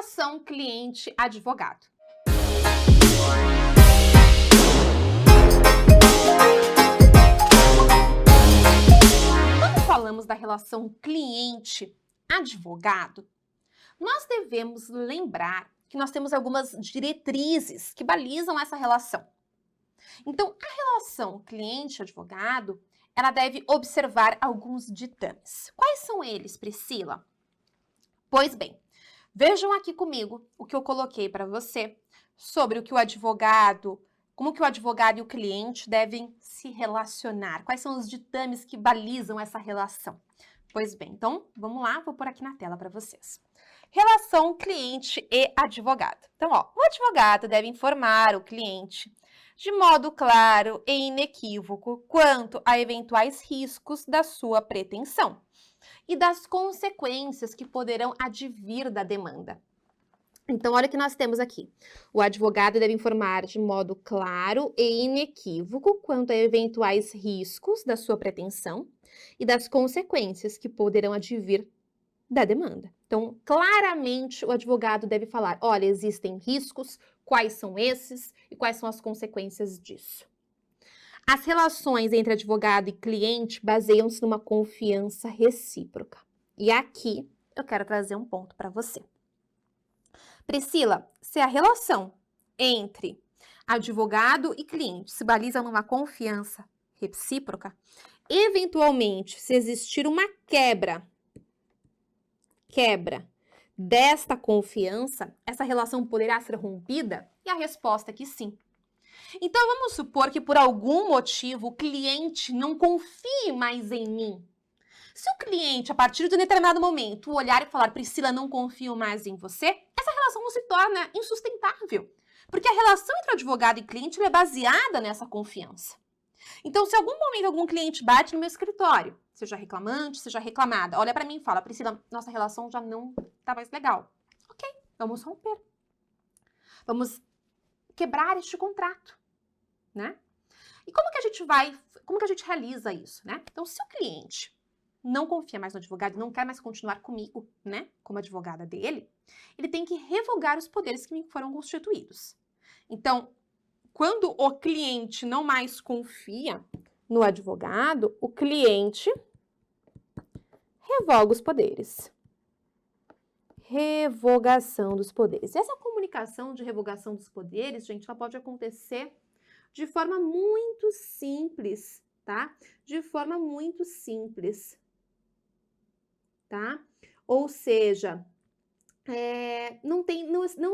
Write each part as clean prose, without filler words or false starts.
Relação cliente-advogado. Quando falamos da relação cliente-advogado, nós devemos lembrar que nós temos algumas diretrizes que balizam essa relação. Então, a relação cliente-advogado, ela deve observar alguns ditames. Quais são eles, Priscila? Pois bem, vejam aqui comigo o que eu coloquei para você sobre o que o advogado, como que o advogado e o cliente devem se relacionar. Quais são os ditames que balizam essa relação? Pois bem, então, vamos lá, vou pôr aqui na tela para vocês. Relação cliente e advogado. Então, o advogado deve informar o cliente de modo claro e inequívoco quanto a eventuais riscos da sua pretensão e das consequências que poderão advir da demanda. Então, olha o que nós temos aqui. O advogado deve informar de modo claro e inequívoco quanto a eventuais riscos da sua pretensão e das consequências que poderão advir da demanda. Então, claramente, o advogado deve falar, olha, existem riscos, quais são esses e quais são as consequências disso. As relações entre advogado e cliente baseiam-se numa confiança recíproca. E aqui eu quero trazer um ponto para você. Priscila, se a relação entre advogado e cliente se baliza numa confiança recíproca, eventualmente, se existir uma quebra desta confiança, essa relação poderá ser rompida? E a resposta é que sim. Então, vamos supor que por algum motivo o cliente não confie mais em mim. Se o cliente, a partir de um determinado momento, olhar e falar, Priscila, não confio mais em você, essa relação se torna insustentável. Porque a relação entre advogado e cliente é baseada nessa confiança. Então, se algum momento algum cliente bate no meu escritório, seja reclamante, seja reclamada, olha para mim e fala, Priscila, nossa relação já não tá mais legal. Ok, vamos romper. Vamos quebrar este contrato, né? E como que a gente realiza isso, né? Então, se o cliente não confia mais no advogado, não quer mais continuar comigo, né, como advogada dele, ele tem que revogar os poderes que me foram constituídos. Então, quando o cliente não mais confia no advogado, o cliente revoga os poderes. Revogação dos poderes. Essa comunicação de revogação dos poderes, gente, ela pode acontecer de forma muito simples, tá? De forma muito simples, tá? Ou seja, não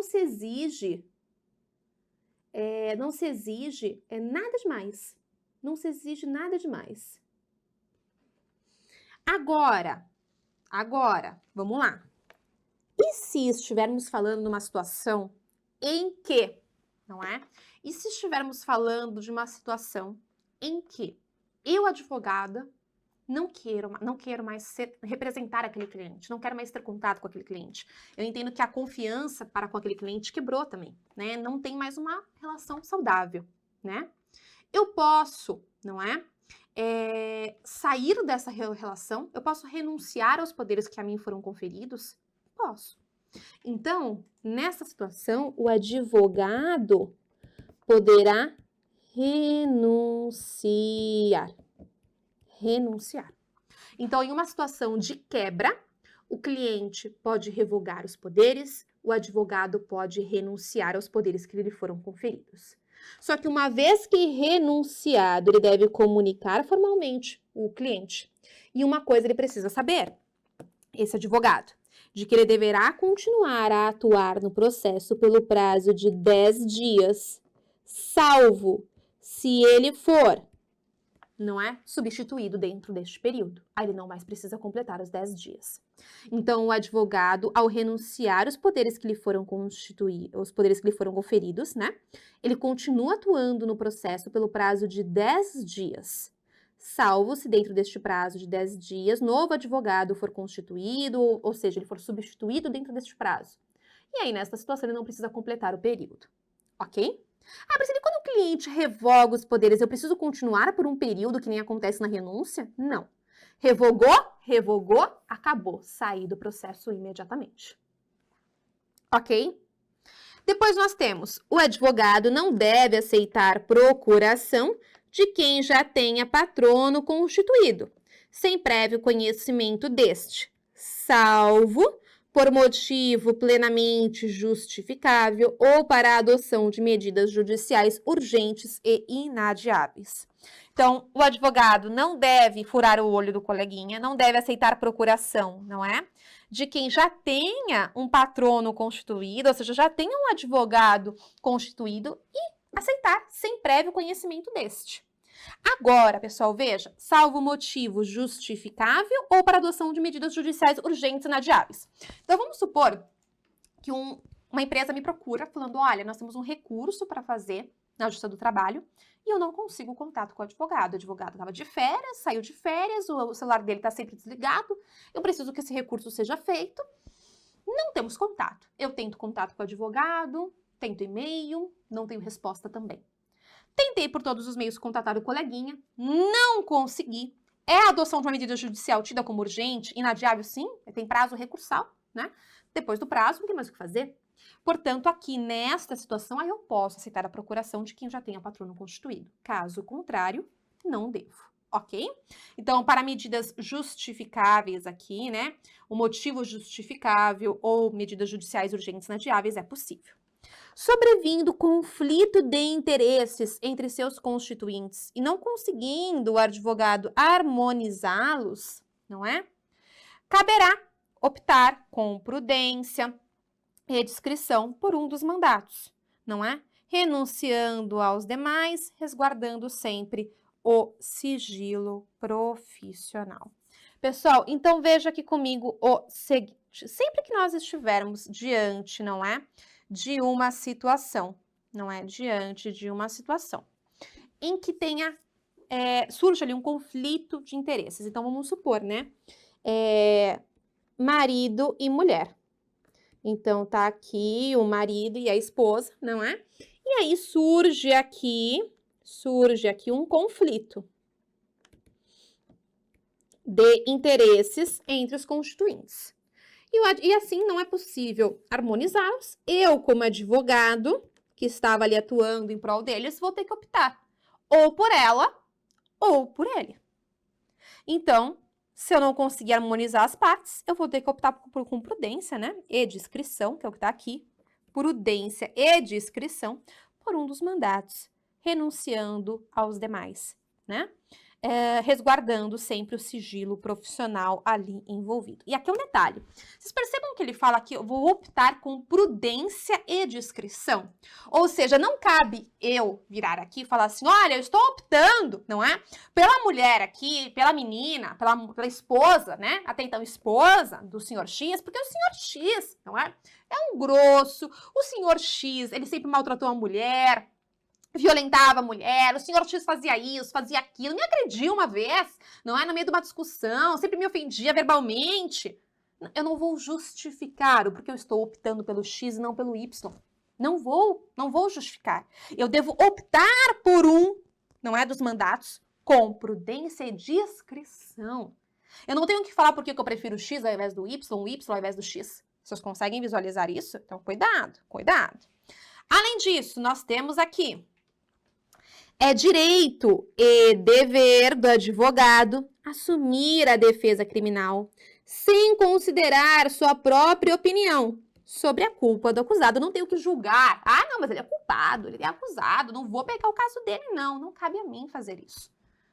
se exige nada demais. Não se exige nada demais. Agora, vamos lá. E se estivermos falando numa situação em que, não é? E se estivermos falando de uma situação em que eu, advogada, não quero mais representar aquele cliente, não quero mais ter contato com aquele cliente. Eu entendo que a confiança para com aquele cliente quebrou também, né? Não tem mais uma relação saudável, né? Eu posso, não é? Sair dessa relação, eu posso renunciar aos poderes que a mim foram conferidos? Posso. Então, nessa situação, o advogado poderá renunciar. Então, em uma situação de quebra, o cliente pode revogar os poderes, o advogado pode renunciar aos poderes que lhe foram conferidos. Só que uma vez que renunciado, ele deve comunicar formalmente o cliente. E uma coisa ele precisa saber, esse advogado, de que ele deverá continuar a atuar no processo pelo prazo de 10 dias, salvo se ele for, não é, substituído dentro deste período. Aí ele não mais precisa completar os 10 dias. Então, o advogado, ao renunciar os poderes que lhe foram conferidos, né, ele continua atuando no processo pelo prazo de 10 dias, salvo se dentro deste prazo de 10 dias, novo advogado for constituído, ou seja, ele for substituído dentro deste prazo. E aí, nessa situação, ele não precisa completar o período, ok? Priscila, e quando o cliente revoga os poderes, eu preciso continuar por um período que nem acontece na renúncia? Não. Revogou, acabou. Sair do processo imediatamente. ok? Depois nós temos, o advogado não deve aceitar procuração de quem já tenha patrono constituído, sem prévio conhecimento deste, salvo por motivo plenamente justificável ou para a adoção de medidas judiciais urgentes e inadiáveis. Então, o advogado não deve furar o olho do coleguinha, não deve aceitar procuração, não é? De quem já tenha um patrono constituído, ou seja, já tenha um advogado constituído e aceitar sem prévio conhecimento deste. Agora, pessoal, veja, salvo motivo justificável ou para adoção de medidas judiciais urgentes e inadiáveis. Então, vamos supor que uma empresa me procura falando, olha, nós temos um recurso para fazer na Justiça do Trabalho e eu não consigo contato com o advogado. O advogado estava de férias, saiu de férias, o celular dele está sempre desligado, eu preciso que esse recurso seja feito. Não temos contato. Eu tento contato com o advogado, tento e-mail, não tenho resposta também. Tentei por todos os meios contatar o coleguinha, não consegui. É a adoção de uma medida judicial tida como urgente, inadiável sim, tem prazo recursal, né? Depois do prazo, não tem mais o que fazer. Portanto, aqui nesta situação, aí eu posso aceitar a procuração de quem já tenha patrono constituído. Caso contrário, não devo, ok? Então, para medidas justificáveis aqui, né? O motivo justificável ou medidas judiciais urgentes inadiáveis é possível. Sobrevindo conflito de interesses entre seus constituintes e não conseguindo o advogado harmonizá-los, não é? Caberá optar com prudência e discrição por um dos mandatos, não é? Renunciando aos demais, resguardando sempre o sigilo profissional. Pessoal, então veja aqui comigo o seguinte, sempre que nós estivermos diante, não é? De uma situação, não é? Diante de uma situação em que tenha, surge ali um conflito de interesses. Então, vamos supor, né? Marido e mulher. Então, tá aqui o marido e a esposa, não é? E aí surge aqui um conflito de interesses entre os constituintes. E assim não é possível harmonizá-los. Eu, como advogado, que estava ali atuando em prol deles, vou ter que optar ou por ela ou por ele. Então, se eu não conseguir harmonizar as partes, eu vou ter que optar com prudência, né? E discrição, que é o que está aqui. Prudência e discrição por um dos mandatos, renunciando aos demais, né? Resguardando sempre o sigilo profissional ali envolvido. E aqui é um detalhe. Vocês percebam que ele fala que eu vou optar com prudência e discrição. Ou seja, não cabe eu virar aqui e falar assim, olha, eu estou optando, não é? Pela mulher aqui, pela menina, pela esposa, né? Até então, esposa do senhor X, porque o senhor X, não é? É um grosso. O senhor X, ele sempre maltratou a mulher, violentava a mulher, o senhor X fazia isso, fazia aquilo, me agrediu uma vez, não é? No meio de uma discussão, sempre me ofendia verbalmente. Eu não vou justificar o porquê eu estou optando pelo X e não pelo Y. Não vou justificar. Eu devo optar por um, não é, dos mandatos, com prudência e discrição. Eu não tenho que falar por que eu prefiro o X ao invés do Y, o Y ao invés do X. Vocês conseguem visualizar isso? Então, cuidado, cuidado. Além disso, nós temos aqui é direito e dever do advogado assumir a defesa criminal sem considerar sua própria opinião sobre a culpa do acusado. Eu não tenho que julgar. Ah, não, mas ele é culpado, ele é acusado, não vou pegar o caso dele, não. Não cabe a mim fazer isso.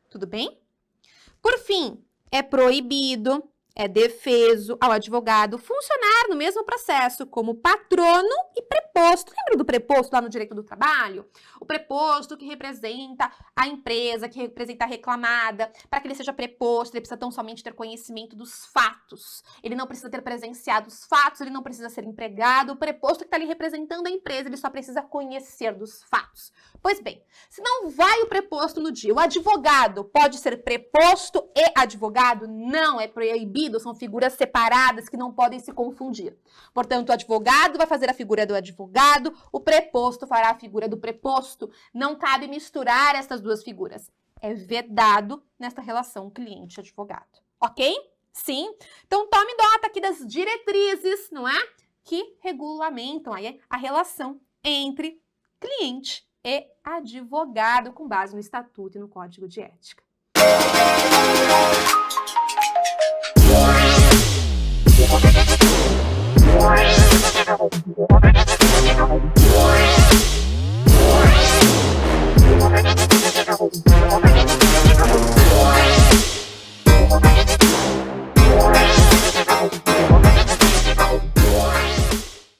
Tudo bem? Por fim, é proibido, é defeso ao advogado funcionar no mesmo processo como patrono e preposto. Lembra do preposto lá no direito do trabalho? O preposto que representa a empresa, que representa a reclamada. Para que ele seja preposto, ele precisa tão somente ter conhecimento dos fatos. Ele não precisa ter presenciado os fatos, ele não precisa ser empregado. O preposto que está ali representando a empresa, ele só precisa conhecer dos fatos. Pois bem, se não vai o preposto no dia, o advogado pode ser preposto e advogado? Não, é proibido. São figuras separadas que não podem se confundir. Portanto, o advogado vai fazer a figura do advogado, o preposto fará a figura do preposto. Não cabe misturar essas duas figuras. É vedado nesta relação cliente-advogado. Ok? Sim? Então, tome nota aqui das diretrizes, não é? que regulamentam aí a relação entre cliente e advogado com base no Estatuto e no Código de Ética.